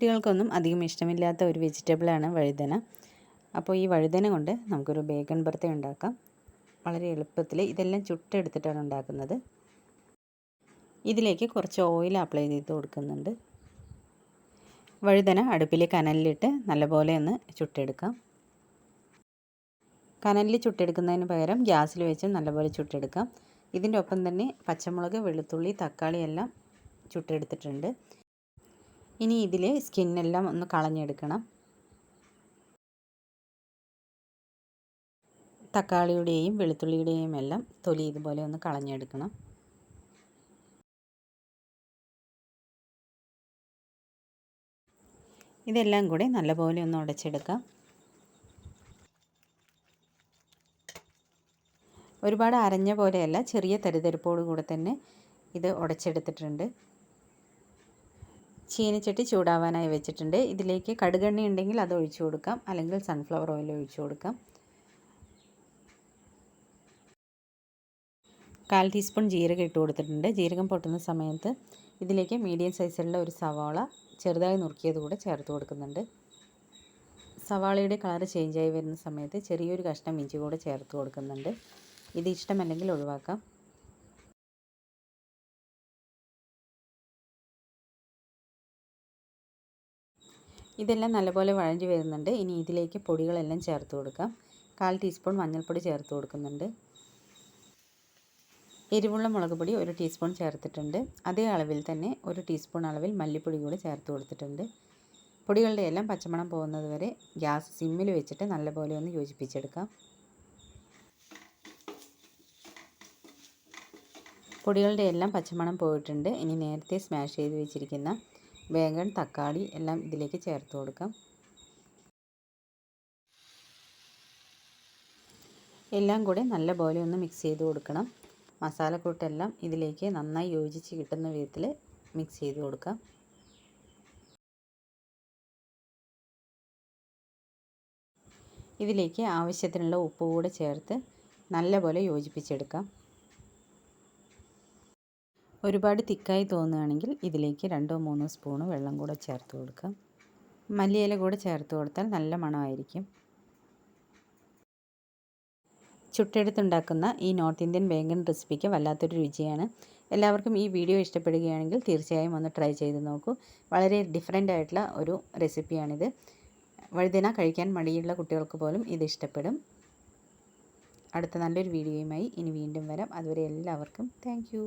കുട്ടികൾക്കൊന്നും അധികം ഇഷ്ടമില്ലാത്ത ഒരു വെജിറ്റബിളാണ് വഴുതന. അപ്പോൾ ഈ വഴുതന കൊണ്ട് നമുക്കൊരു ബേക്കൺ ബർത്തേ ഉണ്ടാക്കാം. വളരെ എളുപ്പത്തിൽ ഇതെല്ലാം ചുട്ടെടുത്തിട്ടാണ് ഉണ്ടാക്കുന്നത്. ഇതിലേക്ക് കുറച്ച് ഓയിൽ അപ്ലൈ ചെയ്ത് കൊടുക്കുന്നുണ്ട്. വഴുതന അടുപ്പിലെ കനലിലിട്ട് നല്ലപോലെ ഒന്ന് ചുട്ടെടുക്കാം. കനലിൽ ചുട്ടെടുക്കുന്നതിന് പകരം ഗ്യാസിൽ വെച്ച് നല്ലപോലെ ചുട്ടെടുക്കാം. ഇതിൻ്റെ ഒപ്പം തന്നെ പച്ചമുളക്, വെളുത്തുള്ളി, തക്കാളി എല്ലാം ചുട്ടെടുത്തിട്ടുണ്ട്. ഇനി ഇതിലെ സ്കിന്നെല്ലാം ഒന്ന് കളഞ്ഞെടുക്കണം. തക്കാളിയുടെയും വെളുത്തുള്ളിയുടെയും എല്ലാം തൊലി ഇതുപോലെ ഒന്ന് കളഞ്ഞെടുക്കണം. ഇതെല്ലാം കൂടെ നല്ലപോലെ ഒന്ന് ഉടച്ചെടുക്കാം. ഒരുപാട് അരഞ്ഞ പോലെയല്ല, ചെറിയ തരിതരിപ്പോട് കൂടെ തന്നെ ഇത് ഉടച്ചെടുത്തിട്ടുണ്ട്. ചീനച്ചട്ടി ചൂടാവാനായി വെച്ചിട്ടുണ്ട്. ഇതിലേക്ക് കടുകെണ്ണ ഉണ്ടെങ്കിൽ അത് ഒഴിച്ചു കൊടുക്കാം, അല്ലെങ്കിൽ സൺഫ്ലവർ ഓയിൽ ഒഴിച്ചു കൊടുക്കാം. 1/4 ടീസ്പൂൺ ജീരകം ഇട്ട് കൊടുത്തിട്ടുണ്ട്. ജീരകം പൊട്ടുന്ന സമയത്ത് ഇതിലേക്ക് മീഡിയം സൈസിലുള്ള ഒരു സവാള ചെറുതായി നുറുക്കിയത് കൂടെ ചേർത്ത് കൊടുക്കുന്നുണ്ട്. സവാളയുടെ കളർ ചേഞ്ചായി വരുന്ന സമയത്ത് ചെറിയൊരു കഷ്ണം ഇഞ്ചി കൂടെ ചേർത്ത് കൊടുക്കുന്നുണ്ട്. ഇത് ഇഷ്ടമല്ലെങ്കിൽ ഒഴിവാക്കാം. ഇതെല്ലാം നല്ലപോലെ വഴഞ്ഞു വരുന്നുണ്ട്. ഇനി ഇതിലേക്ക് പൊടികളെല്ലാം ചേർത്ത് കൊടുക്കാം. 1/4 ടീസ്പൂൺ മഞ്ഞൾപ്പൊടി ചേർത്ത് കൊടുക്കുന്നുണ്ട്. എരിവുള്ള മുളക് പൊടി 1 ടീസ്പൂൺ ചേർത്തിട്ടുണ്ട്. അതേ അളവിൽ തന്നെ 1 ടീസ്പൂൺ അളവിൽ മല്ലിപ്പൊടി കൂടി ചേർത്ത് കൊടുത്തിട്ടുണ്ട്. പൊടികളുടെ എല്ലാം പച്ചമണം പോകുന്നത് വരെ ഗ്യാസ് സിമ്മിൽ വെച്ചിട്ട് നല്ലപോലെ ഒന്ന് യോജിപ്പിച്ചെടുക്കാം. പൊടികളുടെ എല്ലാം പച്ചമണം പോയിട്ടുണ്ട്. ഇനി നേരത്തെ സ്മാഷ് ചെയ്ത് വെച്ചിരിക്കുന്ന ബേഗൺ, തക്കാളി എല്ലാം ഇതിലേക്ക് ചേർത്ത് കൊടുക്കാം. എല്ലാം കൂടെ നല്ലപോലെ ഒന്ന് മിക്സ് ചെയ്ത് കൊടുക്കണം. മസാലക്കൂട്ടെല്ലാം ഇതിലേക്ക് നന്നായി യോജിച്ച് കിട്ടുന്ന വിധത്തിൽ മിക്സ് ചെയ്ത് കൊടുക്കാം. ഇതിലേക്ക് ആവശ്യത്തിനുള്ള ഉപ്പ് കൂടെ ചേർത്ത് നല്ലപോലെ യോജിപ്പിച്ചെടുക്കാം. ഒരുപാട് തിക്കായി തോന്നുകയാണെങ്കിൽ ഇതിലേക്ക് 2-3 സ്പൂണ് വെള്ളം കൂടെ ചേർത്ത് കൊടുക്കാം. മല്ലിയില കൂടെ ചേർത്ത് കൊടുത്താൽ നല്ല മണമായിരിക്കും. ചുട്ടെടുത്തുണ്ടാക്കുന്ന ഈ നോർത്ത് ഇന്ത്യൻ ബേഗൺ റെസിപ്പിക്ക് വല്ലാത്തൊരു രുചിയാണ്. എല്ലാവർക്കും ഈ വീഡിയോ ഇഷ്ടപ്പെടുകയാണെങ്കിൽ തീർച്ചയായും ഒന്ന് ട്രൈ ചെയ്ത് നോക്കൂ. വളരെ ഡിഫറെൻ്റ് ആയിട്ടുള്ള ഒരു റെസിപ്പിയാണിത്. വഴുതന കഴിക്കാൻ മടിയുള്ള കുട്ടികൾക്ക് പോലും ഇത് ഇഷ്ടപ്പെടും. അടുത്ത നല്ലൊരു വീഡിയോയുമായി ഇനി വീണ്ടും വരാം. അതുവരെ എല്ലാവർക്കും താങ്ക് യു.